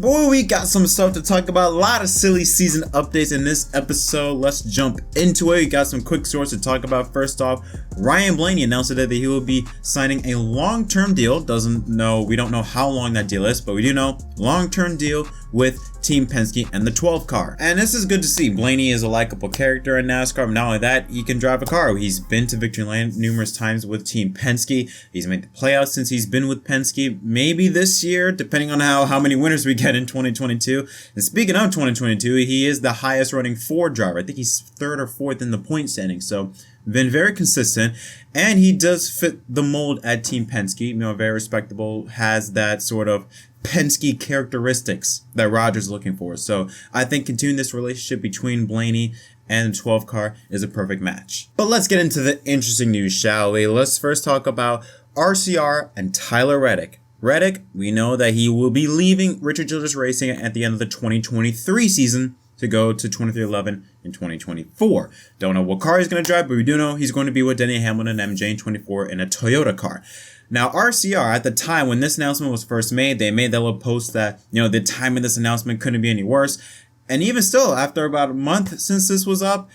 Boy, we got some stuff to talk about. A lot of silly season updates in this episode. Let's jump into it. We got some quick stories to talk about. First off, Ryan Blaney announced today that he will be signing a long-term deal. We don't know how long that deal is, but we do know long-term deal with Team Penske and the 12 car. And this is good to see. Blaney is a likable character in NASCAR. Not only that, he can drive a car. He's been to victory lane numerous times with Team Penske. He's made the playoffs since he's been with Penske. Maybe this year, depending on how many winners we get in 2022. And speaking of 2022, he is the highest running Ford driver. I think he's third or fourth in the point standing. So been very consistent, and he does fit the mold at Team Penske. Very respectable, has that sort of Penske characteristics that Roger's looking for. So I think continuing this relationship between Blaney and the 12 car is a perfect match. But let's get into the interesting news, shall we? Let's first talk about RCR and Tyler Reddick. Reddick, we know that he will be leaving Childress Racing at the end of the 2023 season to go to 2311 in 2024. Don't know what car he's going to drive, but we do know he's going to be with Denny Hamlin and MJ24 in a Toyota car. Now, RCR, at the time when this announcement was first made, they made that little post that, the time of this announcement couldn't be any worse. And even still, after about a month since this was up,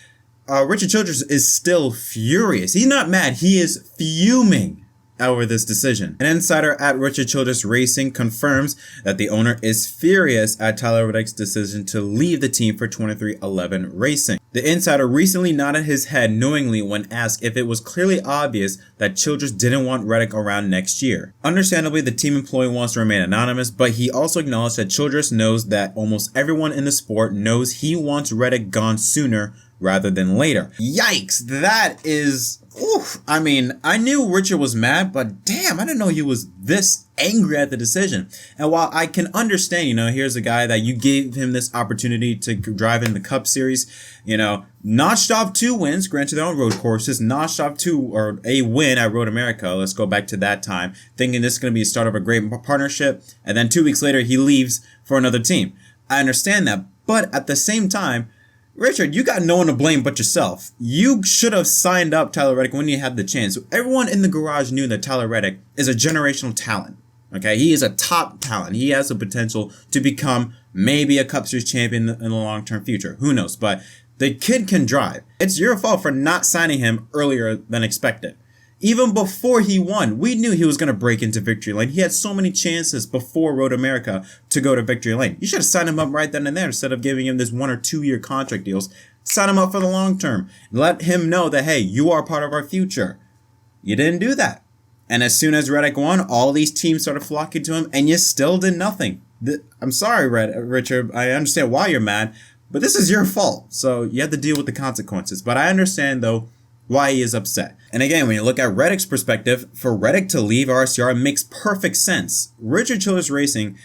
Childress is still furious. He's not mad. He is fuming over this decision. An insider at Childress Racing confirms that the owner is furious at Tyler Reddick's decision to leave the team for 2311 Racing. The insider recently nodded his head knowingly when asked if it was clearly obvious that Childress didn't want Reddick around next year. Understandably, the team employee wants to remain anonymous, but he also acknowledged that Childress knows that almost everyone in the sport knows he wants Reddick gone sooner rather than later. Yikes, that is... Oof. I knew Richard was mad, but damn, I didn't know he was this angry at the decision. And while I can understand, here's a guy that you gave him this opportunity to drive in the Cup Series, notched off 2 wins, granted they're on road courses, notched off a win at Road America. Let's go back to that time, thinking this is going to be a start of a great partnership. And then 2 weeks later, he leaves for another team. I understand that, but at the same time, Richard, you got no one to blame but yourself. You should have signed up Tyler Reddick when you had the chance. Everyone in the garage knew that Tyler Reddick is a generational talent. Okay, he is a top talent. He has the potential to become maybe a Cup Series champion in the long-term future. Who knows? But the kid can drive. It's your fault for not signing him earlier than expected. Even before he won, we knew he was going to break into victory lane. He had so many chances before Road America to go to victory lane. You should have signed him up right then and there instead of giving him this 1 or 2 year contract deals. Sign him up for the long term. Let him know that, hey, you are part of our future. You didn't do that. And as soon as Reddick won, all these teams started flocking to him, and you still did nothing. I'm sorry, Richard. I understand why you're mad, but this is your fault. So you have to deal with the consequences. But I understand, though, why he is upset. And again, when you look at Reddick's perspective, for Reddick to leave RCR makes perfect sense. Childress Racing,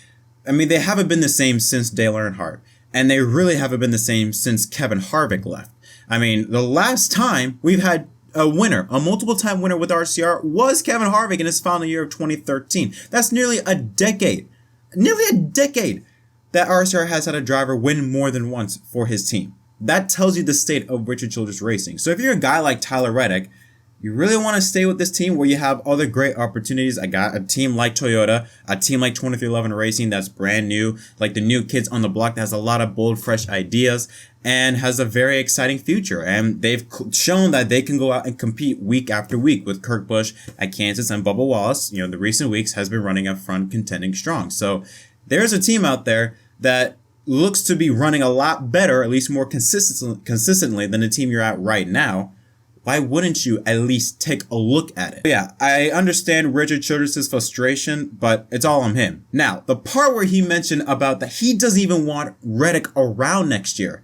they haven't been the same since Dale Earnhardt, and they really haven't been the same since Kevin Harvick left. The last time we've had a winner, a multiple-time winner with RCR was Kevin Harvick in his final year of 2013. That's nearly a decade that RCR has had a driver win more than once for his team. That tells you the state of Childress Racing. So if you're a guy like Tyler Reddick, you really want to stay with this team where you have other great opportunities. I got a team like Toyota, a team like 2311 Racing that's brand new, like the new kids on the block that has a lot of bold, fresh ideas and has a very exciting future. And they've shown that they can go out and compete week after week with Kurt Busch at Kansas, and Bubba Wallace, the recent weeks has been running up front, contending strong. So there's a team out there that looks to be running a lot better, at least more consistently than the team you're at right now. Why wouldn't you at least take a look at it? But yeah, I understand Childress' frustration, but it's all on him. Now, the part where he mentioned about that he doesn't even want Reddick around next year,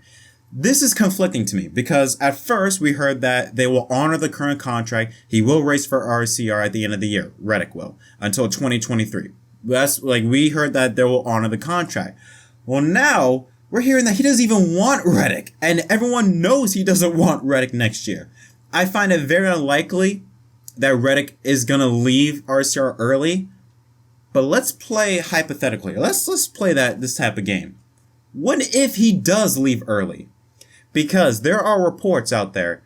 this is conflicting to me because at first we heard that they will honor the current contract. He will race for RCR at the end of the year. Reddick will, until 2023. We heard that they will honor the contract. Well, now we're hearing that he doesn't even want Reddick, and everyone knows he doesn't want Reddick next year. I find it very unlikely that Reddick is going to leave RCR early, but let's play hypothetically. Let's play this type of game. What if he does leave early? Because there are reports out there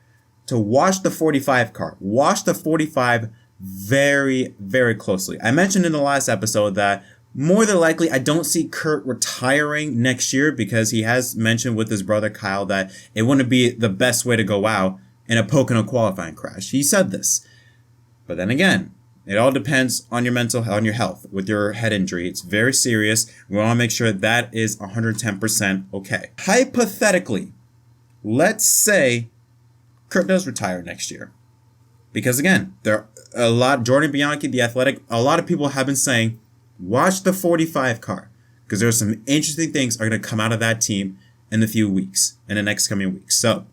to watch the 45 car. Watch the 45 very, very closely. I mentioned in the last episode that More than likely, I don't see Kurt retiring next year because he has mentioned with his brother Kyle that it wouldn't be the best way to go out in a Pocono qualifying crash. He said this. But then again, it all depends on your mental health, on your health with your head injury. It's very serious. We want to make sure that is 110% okay. Hypothetically, let's say Kurt does retire next year. Because again, Jordan Bianchi, the Athletic, a lot of people have been saying, watch the 45 car. Because there's some interesting things are going to come out of that team in the next coming weeks. So,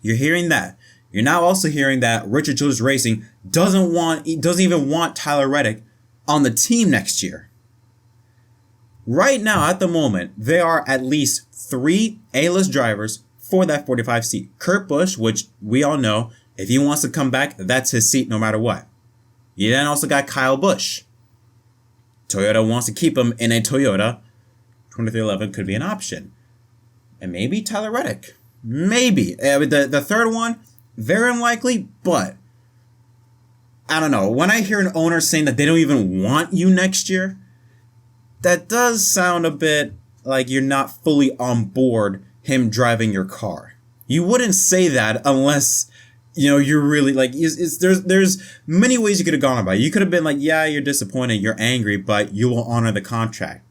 you're hearing that. You're now also hearing that Richard Childress Racing doesn't even want Tyler Reddick on the team next year. Right now, at the moment, there are at least 3 A-list drivers for that 45 seat. Kurt Busch, which we all know, if he wants to come back, that's his seat no matter what. You then also got Kyle Busch. Toyota wants to keep him in a Toyota. 2311 could be an option. And maybe Tyler Reddick. Maybe. The third one, very unlikely, but I don't know. When I hear an owner saying that they don't even want you next year, that does sound a bit like you're not fully on board him driving your car. You wouldn't say that unless, you're really like, there's many ways you could have gone about it. You could have been like, yeah, you're disappointed, you're angry, but you will honor the contract.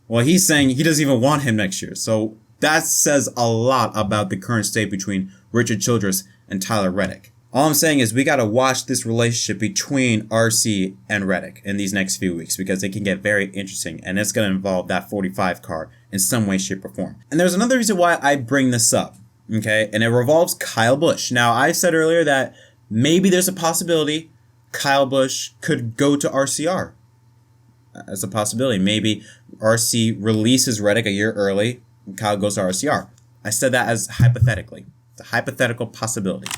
Well, he's saying he doesn't even want him next year. So that says a lot about the current state between Richard Childress and Tyler Reddick. All I'm saying is we got to watch this relationship between RC and Reddick in these next few weeks because it can get very interesting and it's going to involve that 45 car in some way, shape, or form. And there's another reason why I bring this up, okay? And it revolves Kyle Busch. Now, I said earlier that maybe there's a possibility Kyle Busch could go to RCR. As a possibility. Maybe RC releases Reddick a year early and Kyle goes to RCR. I said that as hypothetically. It's a hypothetical possibility.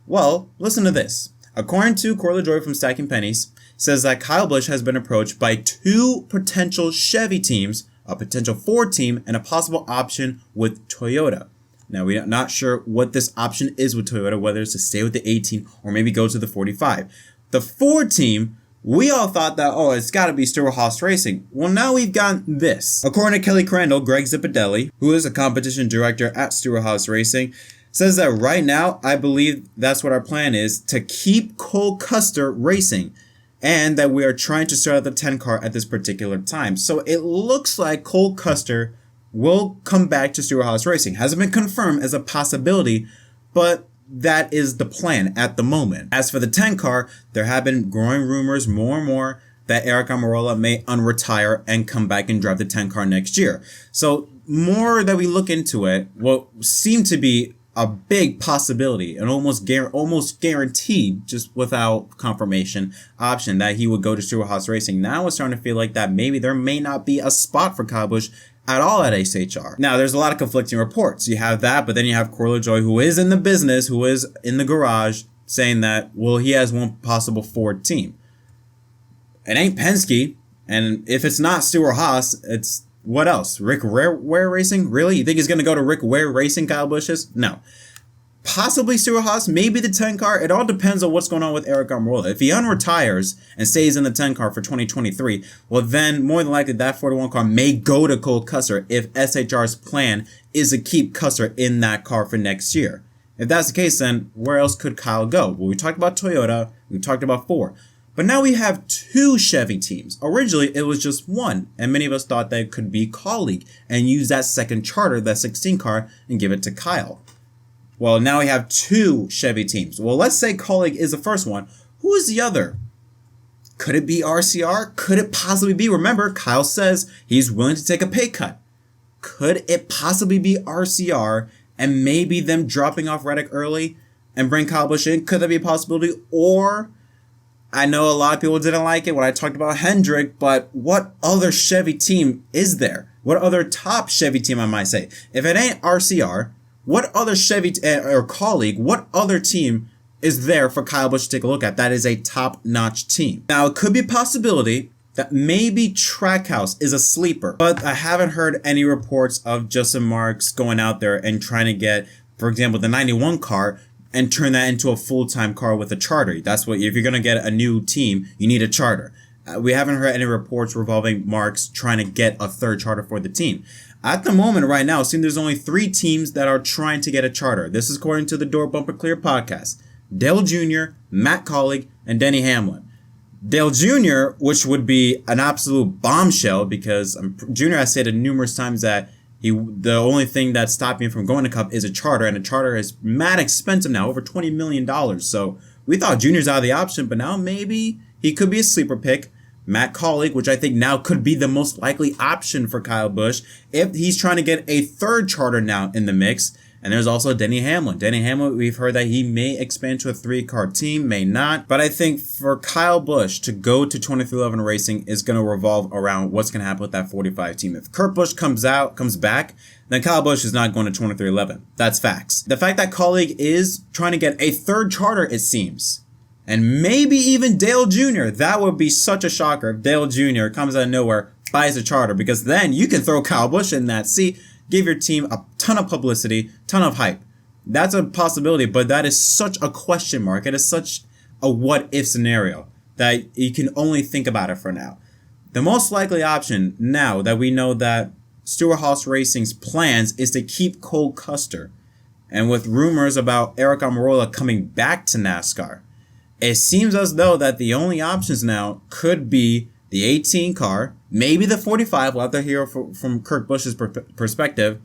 Well, listen to this. According to Corey LaJoie from Stacking Pennies, says that Kyle Busch has been approached by 2 potential Chevy teams, a potential Ford team, and a possible option with Toyota. Now, we're not sure what this option is with Toyota, whether it's to stay with the 18 or maybe go to the 45. The Ford team, we all thought that, it's got to be Stewart-Haas Racing. Well, now we've got this. According to Kelly Crandall, Greg Zipadelli, who is a competition director at Stewart-Haas Racing, says that right now, I believe that's what our plan is, to keep Cole Custer racing, and that we are trying to start out the 10 car at this particular time. So it looks like Cole Custer will come back to Stewart-Haas Racing. Hasn't been confirmed as a possibility, but that is the plan at the moment. As for the 10 car, there have been growing rumors more and more that Eric Almirola may unretire and come back and drive the 10 car next year. So more that we look into it, what seemed to be a big possibility, an almost guaranteed, just without confirmation, option that he would go to Stewart-Haas Racing. Now it's starting to feel like that maybe there may not be a spot for Kyle Busch at all at SHR. Now, there's a lot of conflicting reports. You have that, but then you have Corey LaJoie, who is in the business, who is in the garage, saying that, well, he has one possible Ford team. It ain't Penske, and if it's not Stewart-Haas, it's what else? Rick Ware Racing? Really? You think he's going to go to Rick Ware Racing, Kyle Busch is? No. Possibly Stewart-Haas, maybe the 10 car. It all depends on what's going on with Eric Almirola. If he unretires and stays in the 10 car for 2023, well, then more than likely that 41 car may go to Cole Custer if SHR's plan is to keep Custer in that car for next year. If that's the case, then where else could Kyle go? Well, we talked about Toyota, we talked about Ford. But now we have 2 Chevy teams. Originally, it was just 1, and many of us thought that it could be Colleague and use that second charter, that 16 car, and give it to Kyle. Well, now we have 2 Chevy teams. Well, let's say Colleague is the first one. Who is the other? Could it be RCR? Could it possibly be? Remember, Kyle says he's willing to take a pay cut. Could it possibly be RCR and maybe them dropping off Reddick early and bring Kyle Busch in? Could that be a possibility? Or, I know a lot of people didn't like it when I talked about Hendrick, but what other Chevy team is there? What other top Chevy team, I might say? If it ain't RCR, what other Chevy or Colleague, what other team is there for Kyle Busch to take a look at that is a top-notch team? Now, it could be a possibility that maybe Trackhouse is a sleeper, but I haven't heard any reports of Justin Marks going out there and trying to get, for example, the 91 car and turn that into a full-time car with a charter. That's what, if you're going to get a new team, you need a charter. We haven't heard any reports revolving Marks trying to get a third charter for the team. At the moment, right now, it seems there's only 3 teams that are trying to get a charter. This is according to the Door Bumper Clear podcast. Dale Jr., Matt Colleague, and Denny Hamlin. Dale Jr., which would be an absolute bombshell because Jr. has stated numerous times that the only thing that's stopping him from going to Cup is a charter, and a charter is mad expensive now, over $20 million. So we thought Jr.'s out of the option, but now maybe he could be a sleeper pick. Matt Colleague, which I think now could be the most likely option for Kyle Busch if he's trying to get a third charter now in the mix. And there's also Denny Hamlin. Denny Hamlin, we've heard that he may expand to a 3-car team, may not. But I think for Kyle Busch to go to 2311 Racing is going to revolve around what's going to happen with that 45 team. If Kurt Busch comes back, then Kyle Busch is not going to 2311. That's facts. The fact that Colleague is trying to get a third charter, it seems, and maybe even Dale Jr., that would be such a shocker if Dale Jr. comes out of nowhere, buys a charter, because then you can throw Kyle Busch in that seat, give your team a ton of publicity, ton of hype. That's a possibility, but that is such a question mark. It is such a what-if scenario that you can only think about it for now. The most likely option now that we know that Stewart-Haas Racing's plans is to keep Cole Custer, and with rumors about Eric Almirola coming back to NASCAR, it seems as though that the only options now could be the 18 car, maybe the 45, we'll have to hear from Kurt Busch's perspective,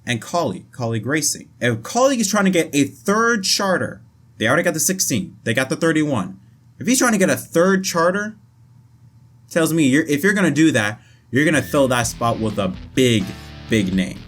and Colleague Racing. If Colleague is trying to get a third charter, they already got the 16, they got the 31. If he's trying to get a third charter, tells me if you're going to do that, you're going to fill that spot with a big name.